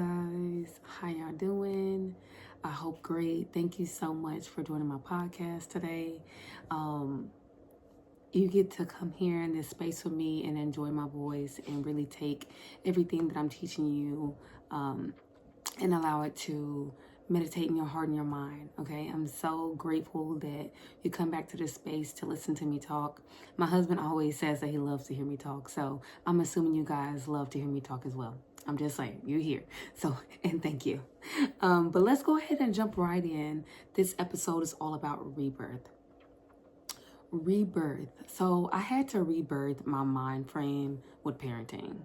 guys, how y'all doing? I hope great. Thank you so much for joining my podcast today. You get to come here in this space with me and enjoy my voice and really take everything that I'm teaching you and allow it to meditate in your heart and your mind. Okay, I'm so grateful that you come back to this space to listen to me talk. My husband always says that he loves to hear me talk, so I'm assuming you guys love to hear me talk as well. I'm just saying, you're here. So, and thank you. But let's go ahead and jump right in. This episode is all about rebirth. Rebirth. So I had to rebirth my mind frame with parenting.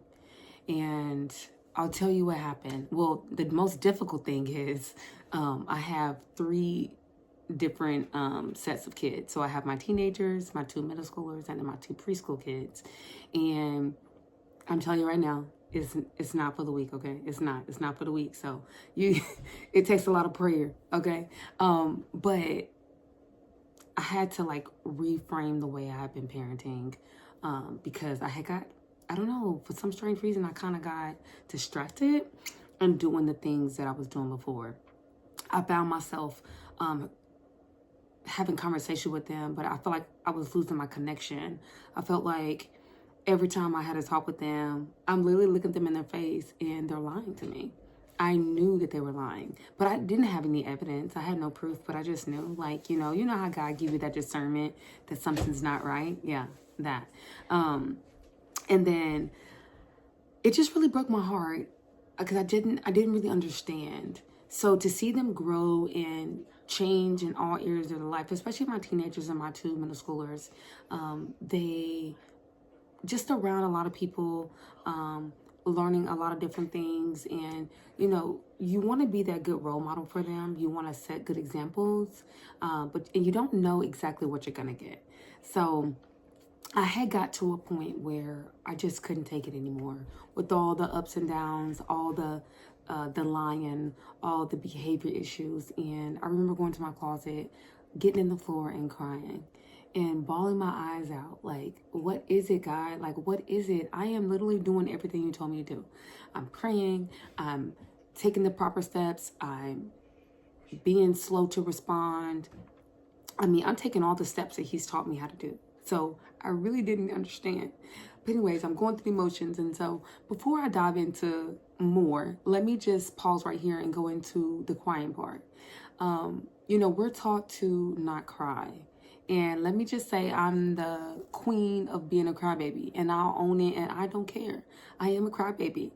And I'll tell you what happened. Well, the most difficult thing is I have three different sets of kids. So I have my teenagers, my two middle schoolers, and then my two preschool kids. And I'm telling you right now, it's not for the weak, okay? It's not for the weak. So it takes a lot of prayer, okay? But I had to like reframe the way I've been parenting because I don't know, for some strange reason, I kind of got distracted and doing the things that I was doing before. I found myself having conversation with them, but I felt like I was losing my connection. I felt like every time I had a talk with them, I'm literally looking them in their face and they're lying to me. I knew that they were lying, but I didn't have any evidence. I had no proof, but I just knew, like, you know how God give you that discernment that something's not right? Yeah, that. And then it just really broke my heart because I didn't really understand. So to see them grow and change in all areas of their life, especially my teenagers and my two middle schoolers, they just around a lot of people, learning a lot of different things. And, you want to be that good role model for them. You want to set good examples, but you don't know exactly what you're going to get. So I had got to a point where I just couldn't take it anymore with all the ups and downs, all the lying, all the behavior issues. And I remember going to my closet, getting in the floor and crying and bawling my eyes out. Like, what is it, God? Like, what is it? I am literally doing everything you told me to do. I'm praying. I'm taking the proper steps. I'm being slow to respond. I'm taking all the steps that he's taught me how to do. So I really didn't understand. But anyways, I'm going through the emotions. And so before I dive into more, let me just pause right here and go into the crying part. We're taught to not cry. And let me just say, I'm the queen of being a crybaby, and I'll own it, and I don't care. I am a crybaby.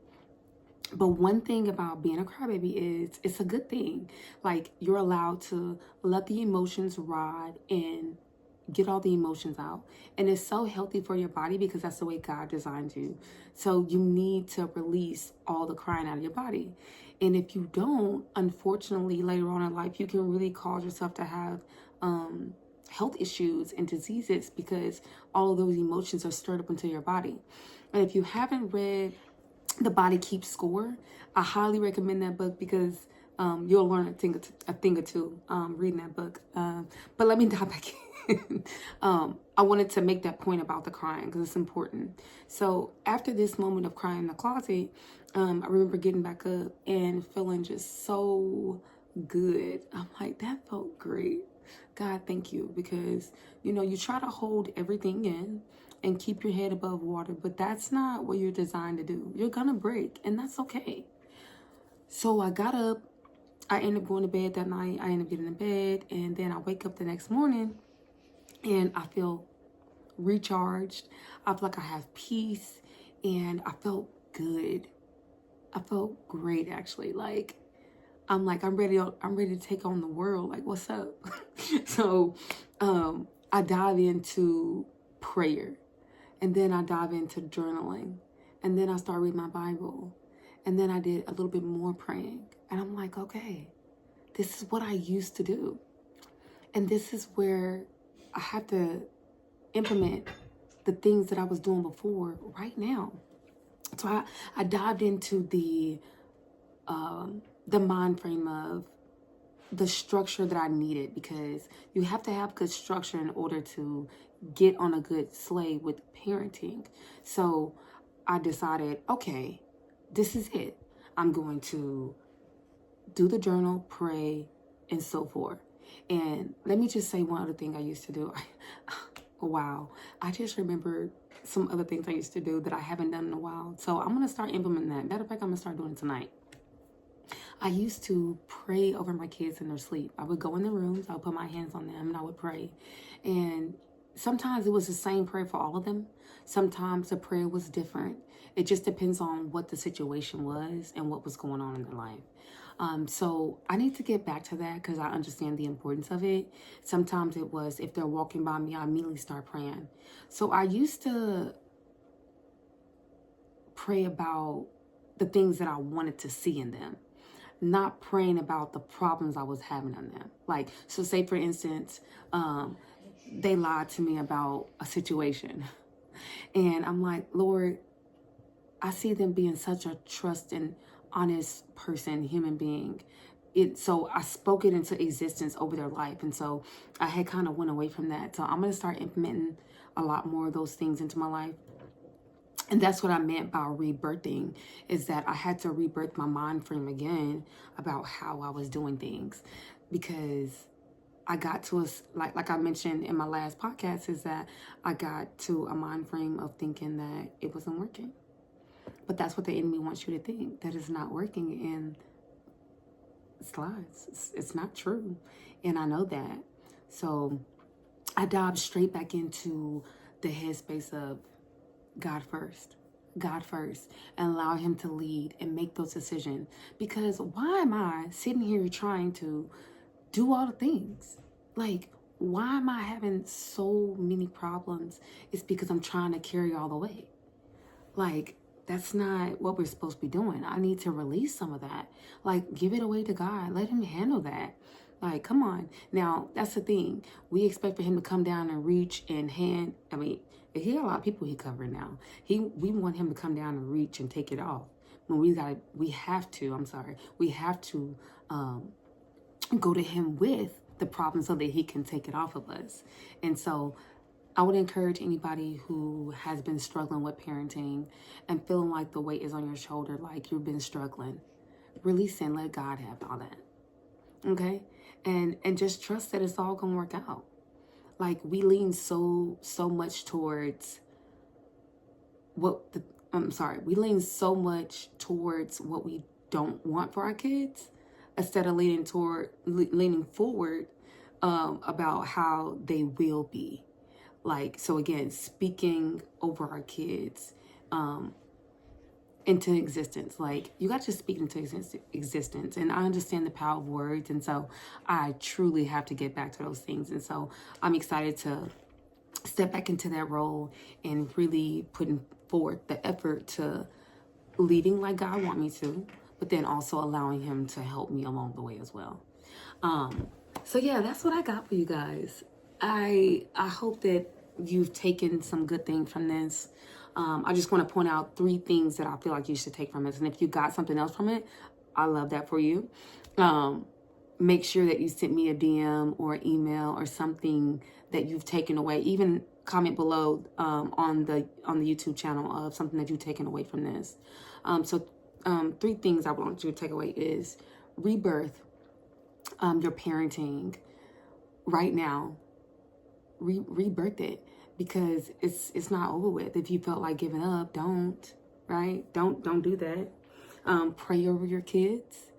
But one thing about being a crybaby is it's a good thing. Like, you're allowed to let the emotions ride and get all the emotions out. And it's so healthy for your body because that's the way God designed you. So you need to release all the crying out of your body. And if you don't, unfortunately, later on in life, you can really cause yourself to have health issues and diseases because all of those emotions are stirred up into your body. And if you haven't read The Body Keeps Score, I highly recommend that book because you'll learn a thing or two reading that book. But let me dive back in. I wanted to make that point about the crying because it's important. So after this moment of crying in the closet, I remember getting back up and feeling just so good. I'm like, that felt great. God, thank you. Because, you try to hold everything in and keep your head above water, but that's not what you're designed to do. You're going to break, and that's okay. So I got up. I ended up going to bed that night. I ended up getting in bed, and then I wake up the next morning, and I feel recharged. I feel like I have peace, and I felt good. I felt great, actually. I'm ready to take on the world. Like, what's up? So I dive into prayer, and then I dive into journaling, and then I start reading my Bible, and then I did a little bit more praying, and I'm like, okay, this is what I used to do, and this is where I have to implement the things that I was doing before right now. So I dived into the mind frame of the structure that I needed, because you have to have good structure in order to get on a good sleigh with parenting. So I decided, okay, this is it. I'm going to do the journal, pray, and so forth. And let me just say one other thing I used to do. Wow. I just remembered some other things I used to do that I haven't done in a while. So I'm going to start implementing that. Matter of fact, I'm going to start doing it tonight. I used to pray over my kids in their sleep. I would go in the rooms, I would put my hands on them, and I would pray. And sometimes it was the same prayer for all of them. Sometimes the prayer was different. It just depends on what the situation was and what was going on in their life. So I need to get back to that because I understand the importance of it. Sometimes it was if they're walking by me, I immediately start praying. So I used to pray about the things that I wanted to see in them, not praying about the problems I was having on them. Like, so say for instance, they lied to me about a situation. And I'm like, Lord, I see them being such a trust and honest person, human being. So I spoke it into existence over their life. And so I had kind of went away from that. So I'm going to start implementing a lot more of those things into my life. And that's what I meant by rebirthing, is that I had to rebirth my mind frame again about how I was doing things. Because I got to like I mentioned in my last podcast, is that I got to a mind frame of thinking that it wasn't working. But that's what the enemy wants you to think, that it's not working, and it's lies. It's not true. And I know that. So I dived straight back into the headspace of God first, and allow him to lead and make those decisions. Because why am I sitting here trying to do all the things? Like, why am I having so many problems? It's because I'm trying to carry all the weight. Like, that's not what we're supposed to be doing. I need to release some of that. Like, give it away to God. Let him handle that. Like, come on. Now, that's the thing. We expect for him to come down and reach and hand. I mean, he got a lot of people he covering now. We want him to come down and reach and take it off. When we have to go to him with the problem so that he can take it off of us. And so I would encourage anybody who has been struggling with parenting and feeling like the weight is on your shoulder, like you've been struggling, release and let God have all that. Okay? And just trust that it's all gonna work out. Like, we lean so much towards we lean so much towards what we don't want for our kids, instead of leaning forward about how they will be. Like, so again, speaking over our kids into existence. Like, you got to speak into existence. And I understand the power of words. And so I truly have to get back to those things. And so I'm excited to step back into that role and really putting forth the effort to leading like God wants me to, but then also allowing him to help me along the way as well. So yeah, that's what I got for you guys. I hope that you've taken some good things from this. I just want to point out 3 things that I feel like you should take from this. And if you got something else from it, I love that for you. Make sure that you send me a DM or email or something that you've taken away. Even comment below on the YouTube channel of something that you've taken away from this. So 3 things I want you to take away is rebirth your parenting right now. Rebirth it, because it's not over with. If you felt like giving up, don't do that. Pray over your kids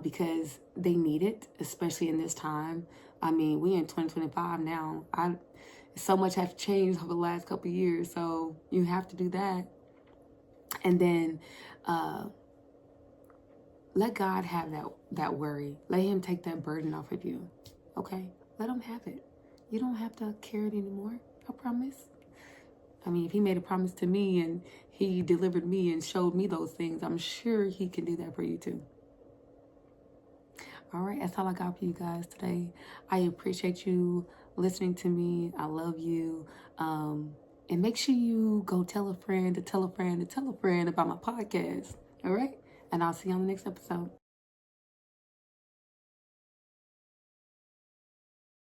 because they need it, especially in this time. I mean, we in 2025 now. So much has changed over the last couple of years, so you have to do that. And then let God have that worry. Let him take that burden off of you. Okay? Let him have it. You don't have to carry it anymore. I promise. I mean, if he made a promise to me and he delivered me and showed me those things, I'm sure he can do that for you too. All right, that's all I got for you guys today. I appreciate you listening to me. I love you. And make sure you go tell a friend to tell a friend to tell a friend about my podcast. All right? And I'll see you on the next episode.